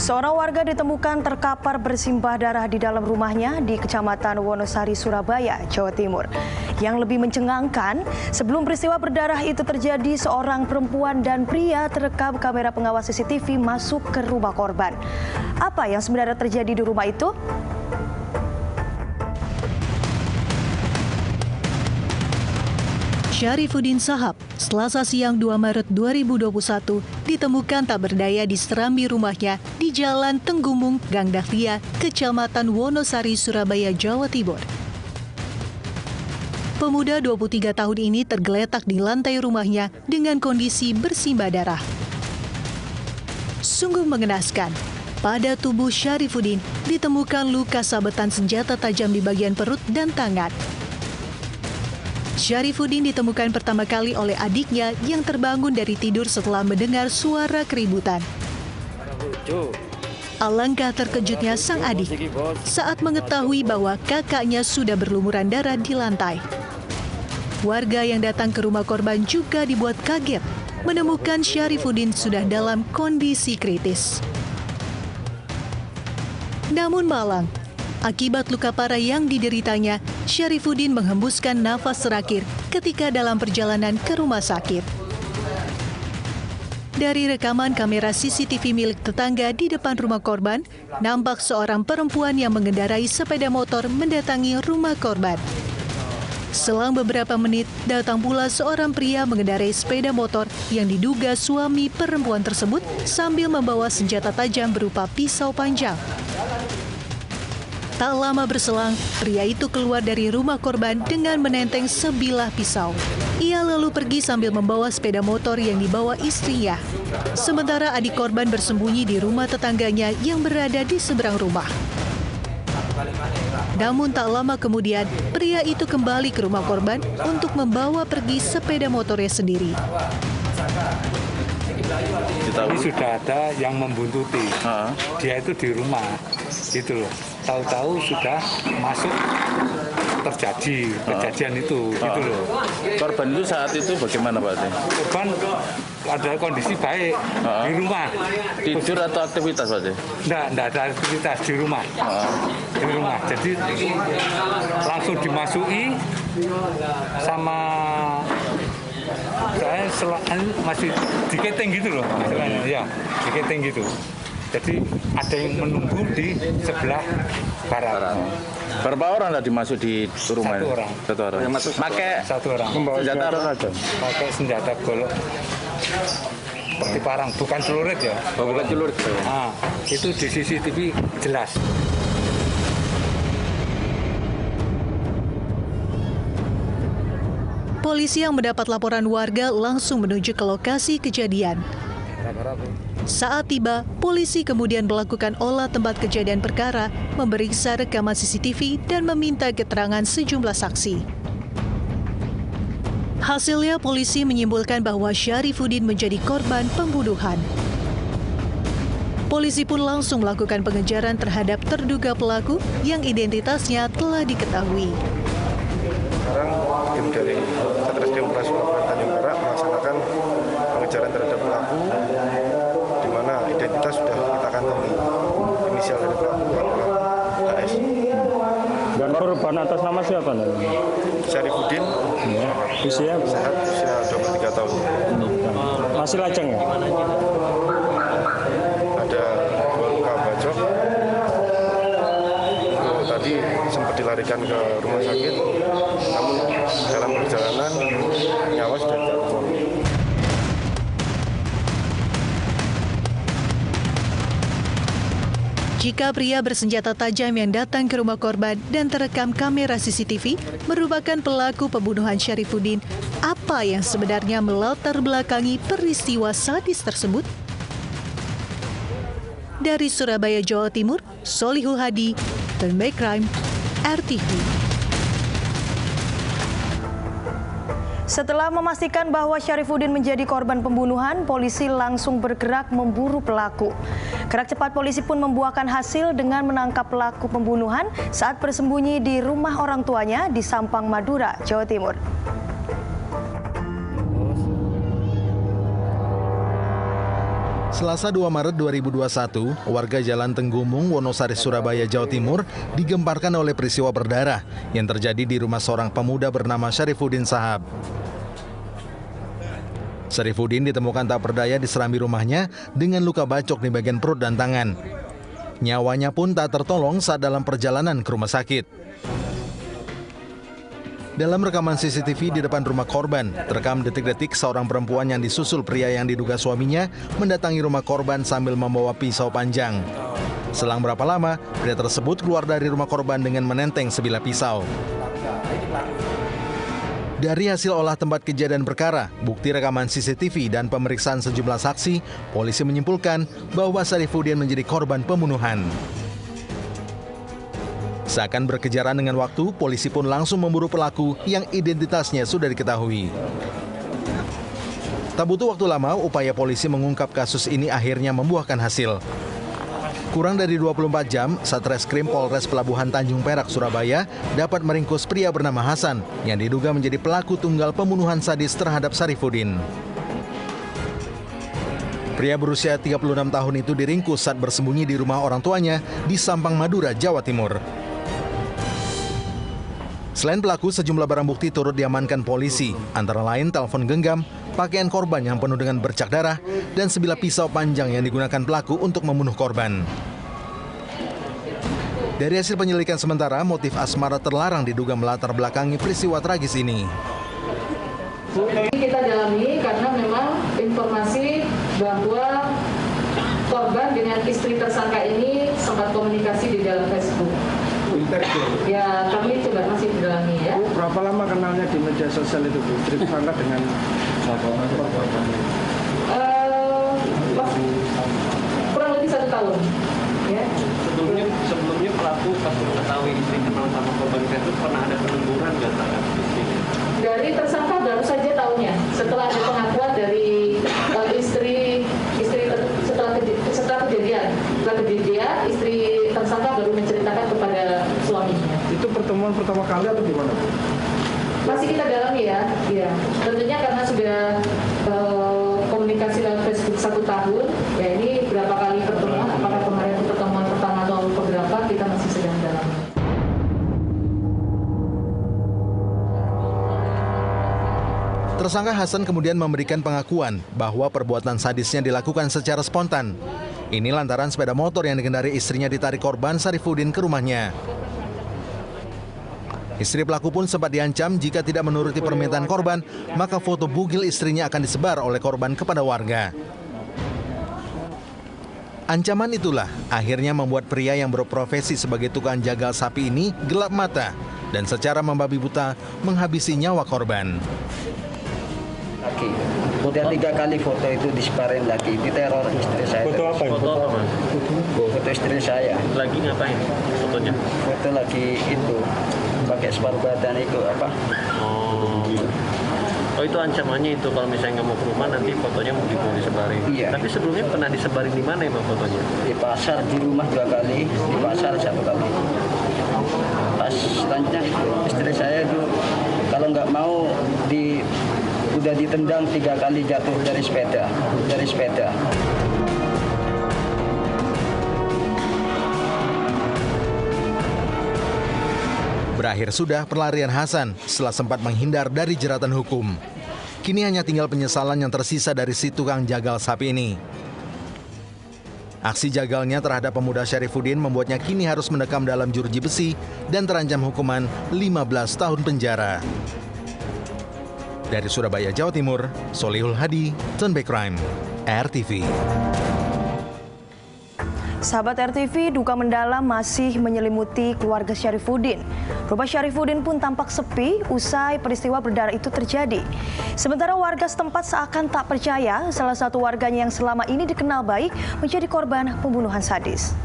Seorang warga ditemukan terkapar bersimbah darah di dalam rumahnya di Kecamatan Wonosari, Surabaya, Jawa Timur. Yang lebih mencengangkan, sebelum peristiwa berdarah itu terjadi, seorang perempuan dan pria terekam kamera pengawas CCTV masuk ke rumah korban. Apa yang sebenarnya terjadi di rumah itu? Syarifuddin Sahab, Selasa siang 2 Maret 2021, ditemukan tak berdaya di serambi rumahnya di Jalan Tenggumung, Gang Dahlia, Kecamatan Wonosari, Surabaya, Jawa Timur. Pemuda 23 tahun ini tergeletak di lantai rumahnya dengan kondisi bersimbah darah. Sungguh mengenaskan, pada tubuh Syarifuddin ditemukan luka sabetan senjata tajam di bagian perut dan tangan. Syarifuddin ditemukan pertama kali oleh adiknya yang terbangun dari tidur setelah mendengar suara keributan. Alangkah terkejutnya sang adik saat mengetahui bahwa kakaknya sudah berlumuran darah di lantai. Warga yang datang ke rumah korban juga dibuat kaget menemukan Syarifuddin sudah dalam kondisi kritis. Namun malang, akibat luka parah yang dideritanya, Syarifuddin menghembuskan nafas terakhir ketika dalam perjalanan ke rumah sakit. Dari rekaman kamera CCTV milik tetangga di depan rumah korban, nampak seorang perempuan yang mengendarai sepeda motor mendatangi rumah korban. Selang beberapa menit, datang pula seorang pria mengendarai sepeda motor yang diduga suami perempuan tersebut sambil membawa senjata tajam berupa pisau panjang. Tak lama berselang, pria itu keluar dari rumah korban dengan menenteng sebilah pisau. Ia lalu pergi sambil membawa sepeda motor yang dibawa istrinya. Sementara adik korban bersembunyi di rumah tetangganya yang berada di seberang rumah. Namun tak lama kemudian, pria itu kembali ke rumah korban untuk membawa pergi sepeda motornya sendiri. Ini sudah ada yang membuntuti. Dia itu di rumah, gitu loh. Tahu-tahu sudah masuk terjadi kejadian itu, gitu loh. Korban itu saat itu bagaimana Pak? Korban ada kondisi baik di rumah. Tidur atau aktivitas Pak? Enggak ada aktivitas di rumah. Di rumah. Jadi langsung dimasuki sama saya masih diketeng gitu loh, ya diketeng gitu. Jadi ada yang menunggu di sebelah barat. Berapa orang tadi masuk di rumah? Satu orang. Satu orang. Yang masuk pakai satu orang. Senjata apa? Pakai senjata golok. Seperti parang, bukan celurit ya. Oh, bukan celurit. Nah, itu di CCTV jelas. Polisi yang mendapat laporan warga langsung menuju ke lokasi kejadian. Saat tiba, polisi kemudian melakukan olah tempat kejadian perkara, memeriksa rekaman CCTV dan meminta keterangan sejumlah saksi. Hasilnya, polisi menyimpulkan bahwa Syarifuddin menjadi korban pembunuhan. Polisi pun langsung melakukan pengejaran terhadap terduga pelaku yang identitasnya telah diketahui. Sekarang tim dari Satreskrim Polres Tanjung Perak melaksanakan pengejaran terhadap pelaku, di mana identitas sudah kita kantongi. Inisial dari pelaku adalah HS. Dan korban atas nama siapa? Syarifuddin, Usia 23 tahun. masih lajang ya? Ada 2 luka bacok. Tadi sempat dilarikan ke rumah sakit, namun dalam perjalanan nyawa sudah tertolong. Jika pria bersenjata tajam yang datang ke rumah korban dan terekam kamera CCTV merupakan pelaku pembunuhan Syarifuddin, apa yang sebenarnya melatar belakangi peristiwa sadis tersebut? Dari Surabaya, Jawa Timur, Solihul Hadi, Turn-Back Crime, RTV. Setelah memastikan bahwa Syarifuddin menjadi korban pembunuhan, polisi langsung bergerak memburu pelaku. Gerak cepat polisi pun membuahkan hasil dengan menangkap pelaku pembunuhan saat bersembunyi di rumah orang tuanya di Sampang, Madura, Jawa Timur. Selasa 2 Maret 2021, warga Jalan Tenggumung, Wonosari, Surabaya, Jawa Timur digemparkan oleh peristiwa berdarah yang terjadi di rumah seorang pemuda bernama Syarifuddin Sahab. Syarifuddin ditemukan tak berdaya di serambi rumahnya dengan luka bacok di bagian perut dan tangan. Nyawanya pun tak tertolong saat dalam perjalanan ke rumah sakit. Dalam rekaman CCTV di depan rumah korban, terekam detik-detik seorang perempuan yang disusul pria yang diduga suaminya mendatangi rumah korban sambil membawa pisau panjang. Selang berapa lama, pria tersebut keluar dari rumah korban dengan menenteng sebilah pisau. Dari hasil olah tempat kejadian perkara, bukti rekaman CCTV dan pemeriksaan sejumlah saksi, polisi menyimpulkan bahwa Syarifuddin menjadi korban pembunuhan. Seakan berkejaran dengan waktu, polisi pun langsung memburu pelaku yang identitasnya sudah diketahui. Tak butuh waktu lama, upaya polisi mengungkap kasus ini akhirnya membuahkan hasil. Kurang dari 24 jam, Satreskrim Polres Pelabuhan Tanjung Perak, Surabaya dapat meringkus pria bernama Hasan yang diduga menjadi pelaku tunggal pembunuhan sadis terhadap Syarifuddin. Pria berusia 36 tahun itu diringkus saat bersembunyi di rumah orang tuanya di Sampang, Madura, Jawa Timur. Selain pelaku, sejumlah barang bukti turut diamankan polisi, antara lain telepon genggam, pakaian korban yang penuh dengan bercak darah, dan sebilah pisau panjang yang digunakan pelaku untuk membunuh korban. Dari hasil penyelidikan sementara, motif asmara terlarang diduga melatar belakangi peristiwa tragis ini. Kita dalami karena memang informasi bahwa korban dengan istri tersangka ini sempat komunikasi di dalam Facebook. Ya, kami coba masih mendalami ya. Berapa lama kenalnya di media sosial itu, Bu? Tersangka dengan kurang lebih 1 tahun. Ya. Sebelumnya pelaku pas mengetahui istri kenal sama korban itu pernah ada peneguran nggak terhadap istrinya? Dari tersangka baru saja tahunya setelah ada pengakuan dari istri setelah kejadian istri tersangka baru menceritakan kepada suaminya. itu pertemuan pertama kali atau gimana, Bu? Masih kita dalami ya. Ya. Tentunya karena sudah komunikasi dalam Facebook 1 tahun, ya ini berapa kali pertemuan, apakah kemarin itu pertemuan pertama atau beberapa, kita masih sedang dalami. Tersangka Hasan kemudian memberikan pengakuan bahwa perbuatan sadisnya dilakukan secara spontan. Ini lantaran sepeda motor yang dikendari istrinya ditarik korban Syarifuddin ke rumahnya. Istri pelaku pun sempat diancam jika tidak menuruti permintaan korban, maka foto bugil istrinya akan disebar oleh korban kepada warga. Ancaman itulah akhirnya membuat pria yang berprofesi sebagai tukang jagal sapi ini gelap mata dan secara membabi buta menghabisi nyawa korban. Udah 3 kali foto itu disebarin lagi, diteror istri saya. Foto apa? Foto apa, Mas? Foto istri saya. Lagi ngapain fotonya? Foto lagi itu pakai separuh badan itu apa? Oh itu ancamannya itu kalau misalnya nggak mau ke rumah nanti fotonya mau disebarin. Iya. Tapi sebelumnya pernah disebarin di mana emang fotonya? Di pasar, di rumah 2 kali, di pasar 1 kali. Pas selanjutnya istri saya itu kalau nggak mau udah ditendang 3 kali jatuh dari sepeda. Berakhir sudah pelarian Hasan setelah sempat menghindar dari jeratan hukum. Kini hanya tinggal penyesalan yang tersisa dari si tukang jagal sapi ini. Aksi jagalnya terhadap pemuda Syarifuddin membuatnya kini harus mendekam dalam jeruji besi dan terancam hukuman 15 tahun penjara. Dari Surabaya, Jawa Timur, Solihul Hadi, Turnback Crime, RTV. Sahabat RTV, duka mendalam masih menyelimuti keluarga Syarifuddin. Rumah Syarifuddin pun tampak sepi usai peristiwa berdarah itu terjadi. Sementara warga setempat seakan tak percaya salah satu warganya yang selama ini dikenal baik menjadi korban pembunuhan sadis.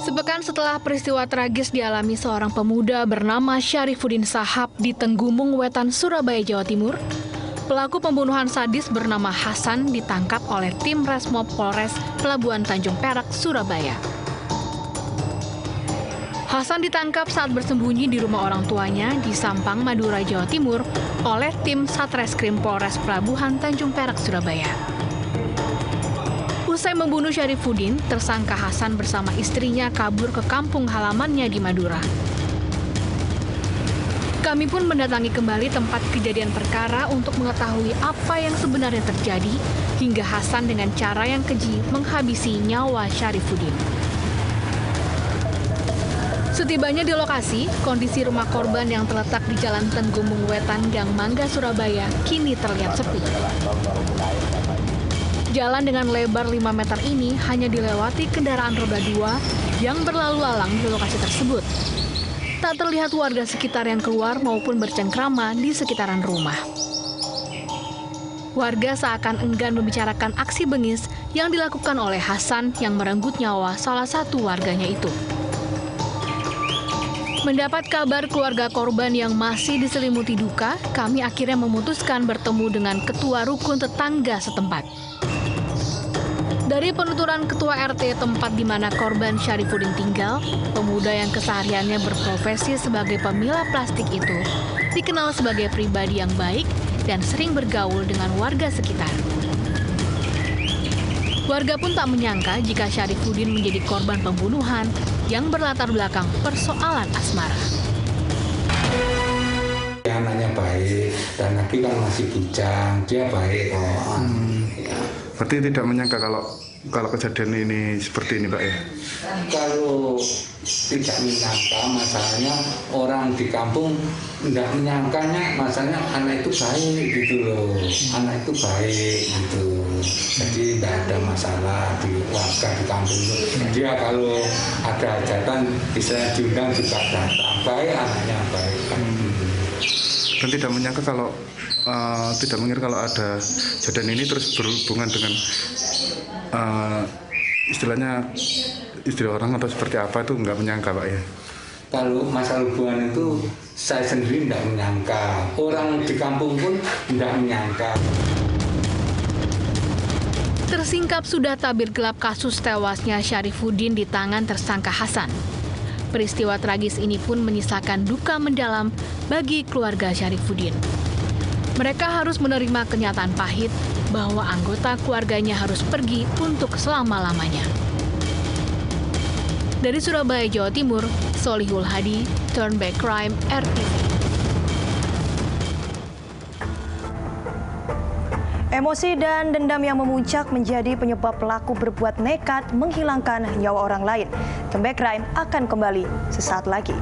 Sepekan setelah peristiwa tragis dialami seorang pemuda bernama Syarifuddin Sahab di Tenggumung Wetan, Surabaya, Jawa Timur, pelaku pembunuhan sadis bernama Hasan ditangkap oleh tim Resmob Polres Pelabuhan Tanjung Perak, Surabaya. Hasan ditangkap saat bersembunyi di rumah orang tuanya di Sampang, Madura, Jawa Timur oleh tim Satreskrim Polres Pelabuhan Tanjung Perak, Surabaya. Usai membunuh Syarifuddin, tersangka Hasan bersama istrinya kabur ke kampung halamannya di Madura. Kami pun mendatangi kembali tempat kejadian perkara untuk mengetahui apa yang sebenarnya terjadi hingga Hasan dengan cara yang keji menghabisi nyawa Syarifuddin. Setibanya di lokasi, kondisi rumah korban yang terletak di Jalan Tenggumung Wetan, Gang Mangga, Surabaya kini terlihat sepi. Jalan dengan lebar 5 meter ini hanya dilewati kendaraan roda 2 yang berlalu lalang di lokasi tersebut. Tak terlihat warga sekitar yang keluar maupun bercengkrama di sekitaran rumah. Warga seakan enggan membicarakan aksi bengis yang dilakukan oleh Hasan yang merenggut nyawa salah satu warganya itu. Mendapat kabar keluarga korban yang masih diselimuti duka, kami akhirnya memutuskan bertemu dengan ketua rukun tetangga setempat. Dari penuturan ketua RT tempat di mana korban Syarifuddin tinggal, pemuda yang kesehariannya berprofesi sebagai pemilah plastik itu dikenal sebagai pribadi yang baik dan sering bergaul dengan warga sekitar. Warga pun tak menyangka jika Syarifuddin menjadi korban pembunuhan yang berlatar belakang persoalan asmara. Anaknya baik dan Nabi kan masih bujang, dia baik. Berarti tidak menyangka kalau kejadian ini seperti ini, Pak ya? Kalau tidak menyangka, masalahnya orang di kampung tidak menyangkanya, masalahnya anak itu baik gitu loh, anak itu baik gitu. Jadi tidak ada masalah di warga di kampung itu. Dia kalau ada hajatan bisa diundang juga datang, baik anaknya baik. Dan tidak menyangka kalau tidak mengira kalau ada kejadian ini terus berhubungan dengan istilahnya istri orang atau seperti apa, itu nggak menyangka, Pak ya? Kalau masalah hubungan itu saya sendiri tidak menyangka, orang di kampung pun tidak menyangka. Tersingkap sudah tabir gelap kasus tewasnya Syarifuddin di tangan tersangka Hasan. Peristiwa tragis ini pun menyisakan duka mendalam bagi keluarga Syarifuddin. Mereka harus menerima kenyataan pahit bahwa anggota keluarganya harus pergi untuk selama-lamanya. Dari Surabaya, Jawa Timur, Solihul Hadi, Turn Back Crime, RTV. Emosi dan dendam yang memuncak menjadi penyebab pelaku berbuat nekat menghilangkan nyawa orang lain. Turn Back Crime akan kembali sesaat lagi.